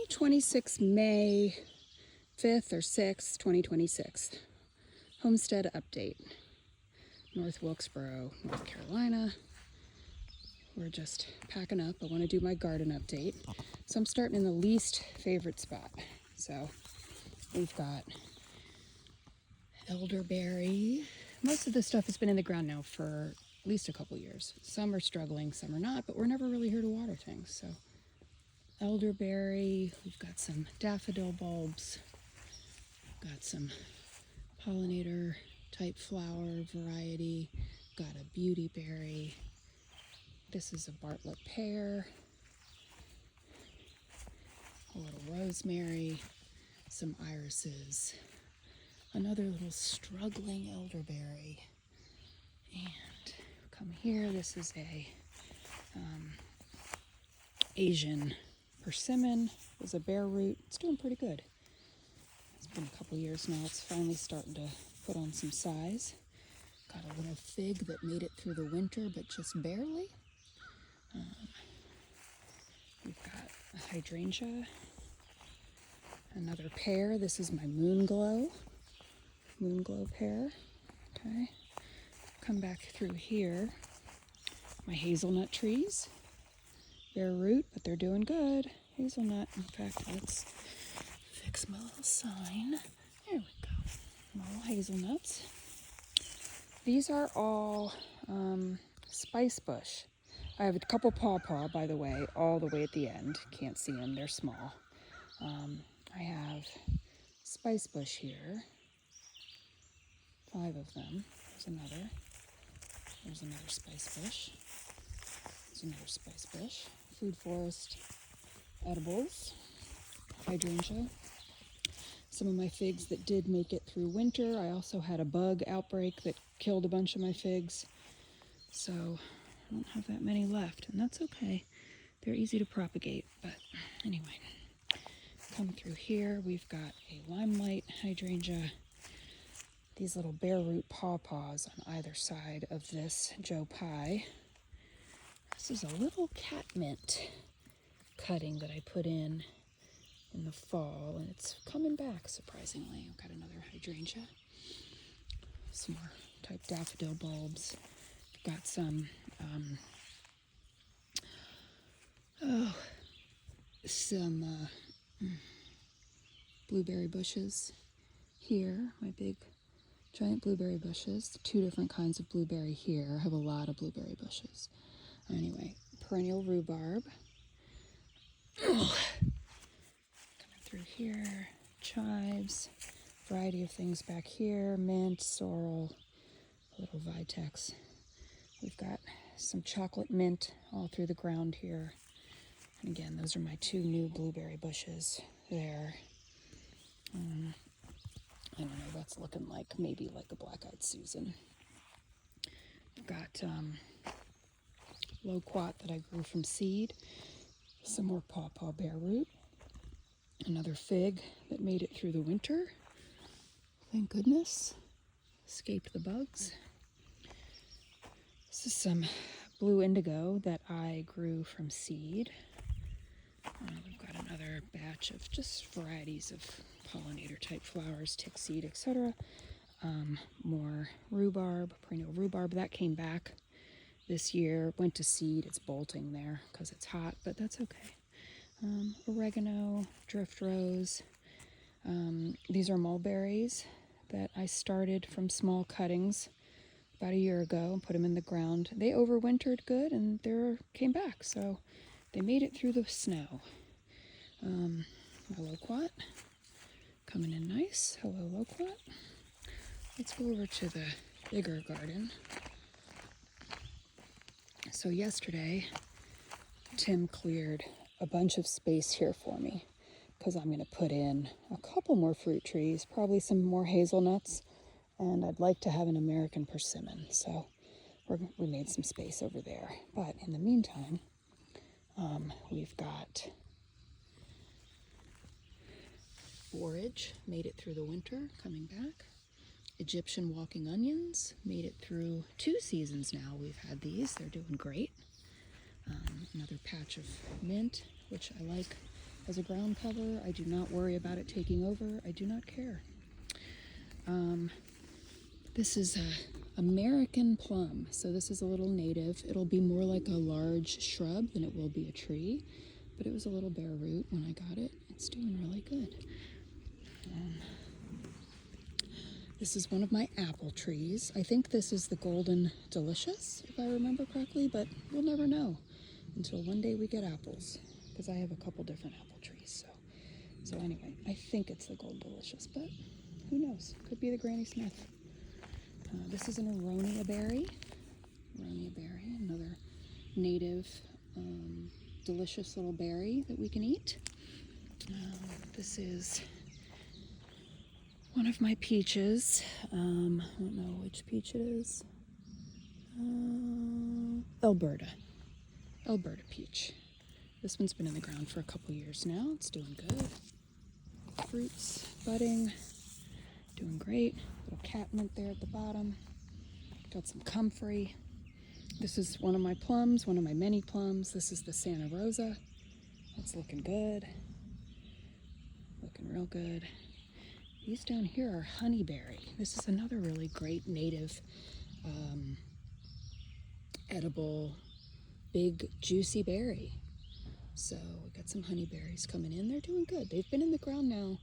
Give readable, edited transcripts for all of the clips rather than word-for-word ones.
2026 May 5th or 6th, 2026. Homestead update. North Wilkesboro, North Carolina. We're just packing up. I want to do my garden update. So I'm starting in the least favorite spot. So we've got elderberry. Most of this stuff has been in the ground now for at least a couple years. Some are struggling, some are not, but we're never really here to water things. So elderberry, we've got some daffodil bulbs, got some pollinator type flower variety, got a beauty berry. This is a Bartlett pear, a little rosemary, some irises, another little struggling elderberry, and come here, this is a Asian persimmon. It was a bare root. It's doing pretty good. It's been a couple years now. It's finally starting to put on some size. Got a little fig that made it through the winter, but just barely. We've got a hydrangea, another pear. This is my moonglow pear. Okay. Come back through here. My hazelnut trees. Bare root, but they're doing good. Hazelnut. In fact, let's fix my little sign. There we go. My little hazelnuts. These are all spice bush. I have a couple pawpaw, by the way, all the way at the end. Can't see them, they're small. I have spice bush here. 5 of them. There's another. There's another spice bush. There's another spice bush. Food forest edibles. Hydrangea. Some of my figs that did make it through winter. I also had a bug outbreak that killed a bunch of my figs. So I don't have that many left, and that's okay. They're easy to propagate, but anyway. Come through here, we've got a limelight hydrangea. These little bare root pawpaws on either side of this Joe Pye. This is a little catmint cutting that I put in the fall, and it's coming back surprisingly. I've got another hydrangea. Some more type daffodil bulbs. Got some blueberry bushes here, my big giant blueberry bushes. 2 different kinds of blueberry here. I have a lot of blueberry bushes. Anyway, perennial rhubarb. Coming through here, chives, variety of things back here, mint, sorrel, a little vitex. We've got some chocolate mint all through the ground here. And again, those are my 2 new blueberry bushes there. I don't know, that's looking like maybe like a black-eyed Susan. I've got loquat that I grew from seed. Some more pawpaw bare root. Another fig that made it through the winter. Thank goodness. Escaped the bugs. This is some blue indigo that I grew from seed. We've got another batch of just varieties of pollinator type flowers, tick seed, etc. More rhubarb, perennial rhubarb. That came back this year. Went to seed. It's bolting there because it's hot, but that's okay. Oregano, drift rose. These are mulberries that I started from small cuttings about a year ago and put them in the ground. They overwintered good and they came back, so they made it through the snow. My loquat coming in nice. Hello, loquat. Let's go over to the bigger garden. So yesterday, Tim cleared a bunch of space here for me because I'm going to put in a couple more fruit trees, probably some more hazelnuts, and I'd like to have an American persimmon. So we made some space over there. But in the meantime, we've got borage, made it through the winter, coming back. Egyptian walking onions, made it through 2 seasons now. We've had these, they're doing great. Another patch of mint, which I like as a ground cover. I do not worry about it taking over. I do not care. This is a American plum. So this is a little native. It'll be more like a large shrub than it will be a tree. But it was a little bare root when I got it. It's doing really good. This is one of my apple trees. I think this is the Golden Delicious, if I remember correctly, but we'll never know until one day we get apples, because I have a couple different apple trees. So anyway, I think it's the Golden Delicious, but who knows? Could be the Granny Smith. This is an aronia berry. Aronia berry, another native delicious little berry that we can eat. This is one of my peaches. I don't know which peach it is. Alberta peach. This one's been in the ground for a couple years now. It's doing good. Fruits budding, doing great. Little catmint there at the bottom. Got some comfrey. This is one of my plums, one of my many plums. This is the Santa Rosa. That's looking good. Looking real good. These down here are honeyberry. This is another really great native edible, big, juicy berry. So we got some honeyberries coming in. They're doing good. They've been in the ground now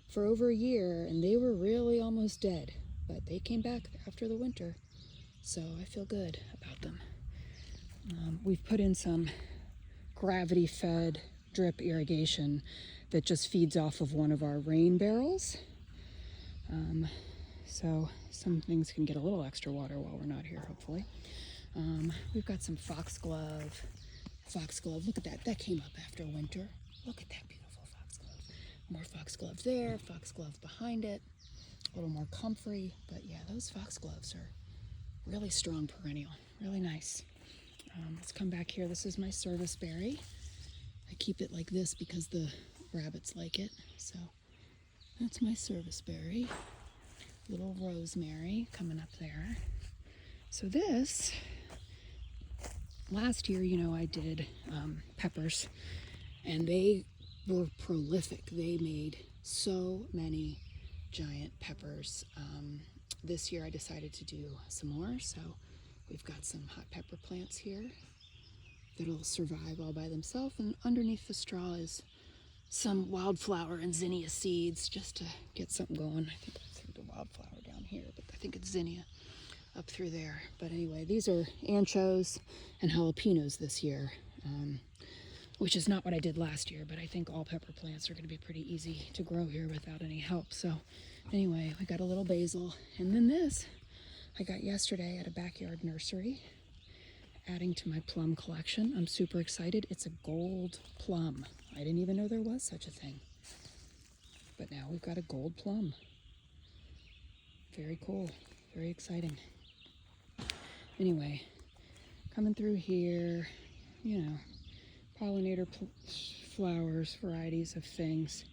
for over a year, and they were really almost dead, but they came back after the winter. So I feel good about them. We've put in some gravity-fed drip irrigation that just feeds off of one of our rain barrels. So some things can get a little extra water while we're not here, hopefully. We've got some foxglove. Foxglove, look at that. That came up after winter. Look at that beautiful foxglove. More foxglove there, foxglove behind it. A little more comfrey, but yeah, those foxgloves are really strong perennial, really nice. Let's come back here. This is my service berry. I keep it like this because the rabbits like it. So that's my service berry. Little rosemary coming up there. So this, last year, I did peppers, and they were prolific. They made so many giant peppers. This year I decided to do some more, so we've got some hot pepper plants here that'll survive all by themselves, and underneath the straw is some wildflower and zinnia seeds just to get something going. I think I threw the wildflower down here, but I think it's zinnia up through there. But anyway, these are anchos and jalapenos this year, which is not what I did last year, but I think all pepper plants are going to be pretty easy to grow here without any help. So anyway, we got a little basil, and then this I got yesterday at a backyard nursery, adding to my plum collection. I'm super excited. It's a gold plum. I didn't even know there was such a thing, but now we've got a gold plum. Very cool, very exciting. Anyway, coming through here, pollinator flowers, varieties of things,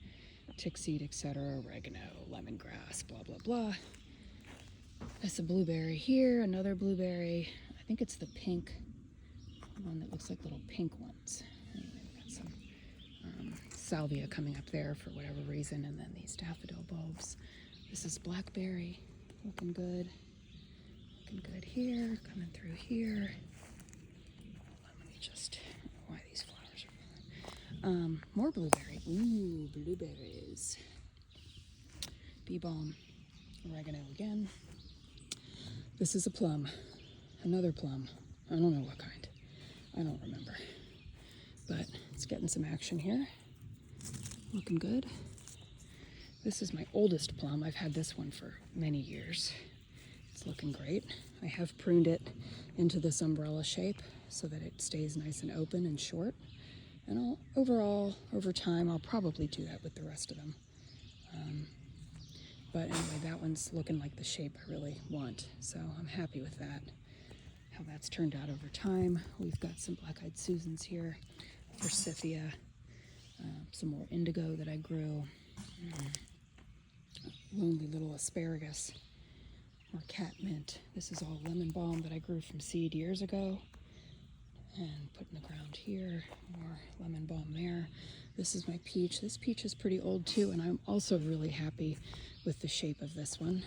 tickseed, etc., oregano, lemongrass, blah, blah, blah. That's a blueberry here, another blueberry. I think it's the pink one that looks like little pink ones. Anyway, we got some salvia coming up there for whatever reason, and then these daffodil bulbs. This is blackberry, looking good. Looking good here, coming through here. Let me just, why these flowers are falling. More blueberry. Ooh, blueberries. Bee balm, oregano again. This is a plum, another plum. I don't know what kind. I don't remember. But it's getting some action here. Looking good. This is my oldest plum. I've had this one for many years. It's looking great. I have pruned it into this umbrella shape so that it stays nice and open and short. And overall, over time, I'll probably do that with the rest of them. But anyway, that one's looking like the shape I really want. So I'm happy with that, how that's turned out over time. We've got some black-eyed Susans here, forsythia, some more indigo that I grew, lonely little asparagus, more catmint. This is all lemon balm that I grew from seed years ago. And put in the ground here, more lemon balm there. This is my peach. This peach is pretty old too, and I'm also really happy with the shape of this one.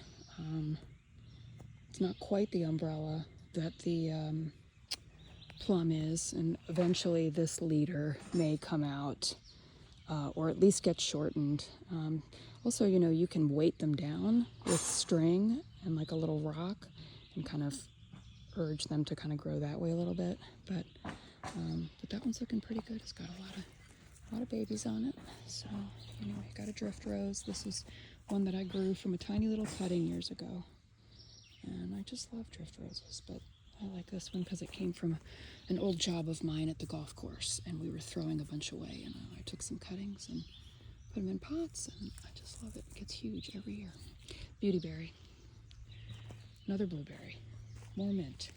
It's not quite the umbrella that the plum is, and eventually this leader may come out or at least get shortened. Also, you know, you can weight them down with string and like a little rock and kind of urge them to kind of grow that way a little bit. But that one's looking pretty good. It's got a lot of babies on it. So anyway, got a drift rose. This is one that I grew from a tiny little cutting years ago. And I just love drift roses, but I like this one because it came from an old job of mine at the golf course, and we were throwing a bunch away, and I took some cuttings and put them in pots, and I just love it. It gets huge every year. Beautyberry, another blueberry, more mint,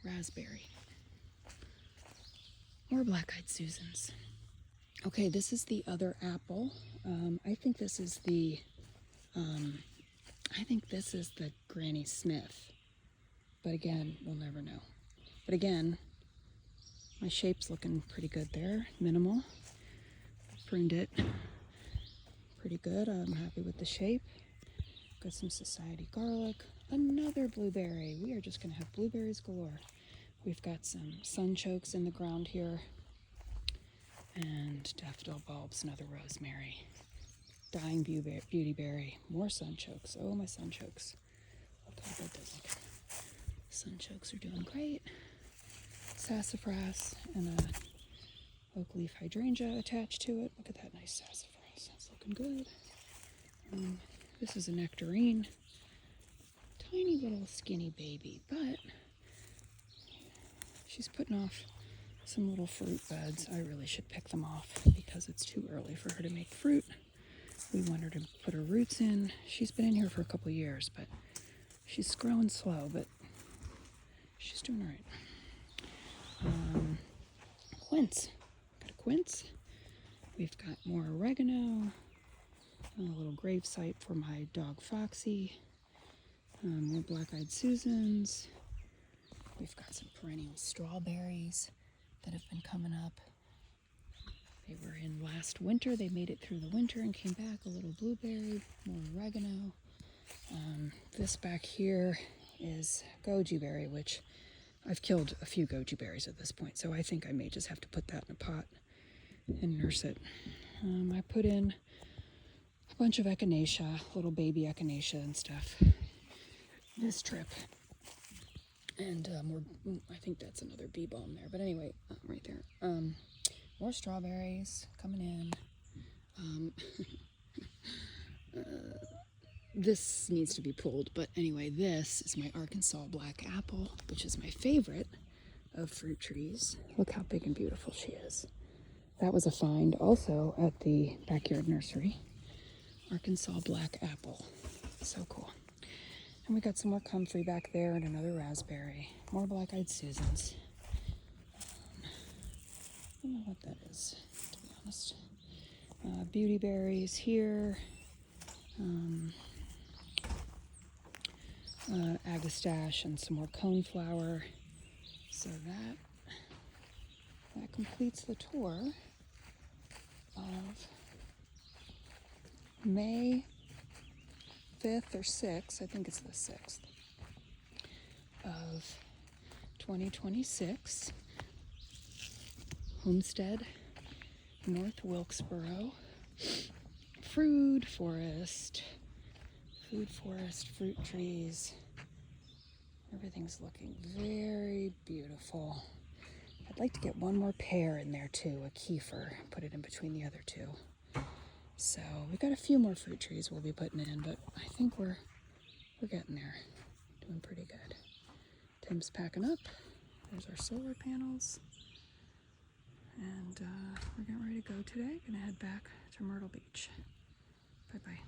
raspberry, more black-eyed Susans. Okay, this is the other apple. I think this is the Granny Smith. But again, we'll never know. But again, my shape's looking pretty good there. Minimal. Pruned it pretty good. I'm happy with the shape. Got some Society garlic. Another blueberry. We are just going to have blueberries galore. We've got some sunchokes in the ground here. And daffodil bulbs, another rosemary. Dying beautyberry. More sunchokes. Oh, my sunchokes. Look how good those look. Sunchokes are doing great. Sassafras and a oak leaf hydrangea attached to it. Look at that nice sassafras. That's looking good. This is a nectarine. Tiny little skinny baby, but she's putting off some little fruit buds. I really should pick them off because it's too early for her to make fruit. We want her to put her roots in. She's been in here for a couple years, but she's growing slow, but she's doing all right. Quince. Got a quince. We've got more oregano. A little grave site for my dog Foxy. More black-eyed Susans. We've got some perennial strawberries that have been coming up. They were in last winter. They made it through the winter and came back. A little blueberry, more oregano. This back here is goji berry, which I've killed a few goji berries at this point, so I think I may just have to put that in a pot and nurse it. I put in a bunch of echinacea, little baby echinacea and stuff this trip. And I think that's another bee balm there. But anyway, right there. More strawberries coming in. This needs to be pulled, but anyway, this is my Arkansas black apple, which is my favorite of fruit trees. Look how big and beautiful she is. That was a find also at the backyard nursery. Arkansas black apple. So cool. And we got some more comfrey back there and another raspberry. More black-eyed Susans. I don't know what that is, to be honest. Beauty berries here. Agastache and some more coneflower. So that completes the tour of May 5th or 6th, I think it's the 6th, of 2026. Homestead, North Wilkesboro. Fruit forest, fruit trees. Everything's looking very beautiful. I'd like to get one more pear in there too, a kefir, put it in between the other two. So we got a few more fruit trees we'll be putting in, but I think we're getting there. Doing pretty good. Tim's packing up. There's our solar panels. And we're getting ready to go today. Gonna head back to Myrtle Beach. Bye-bye.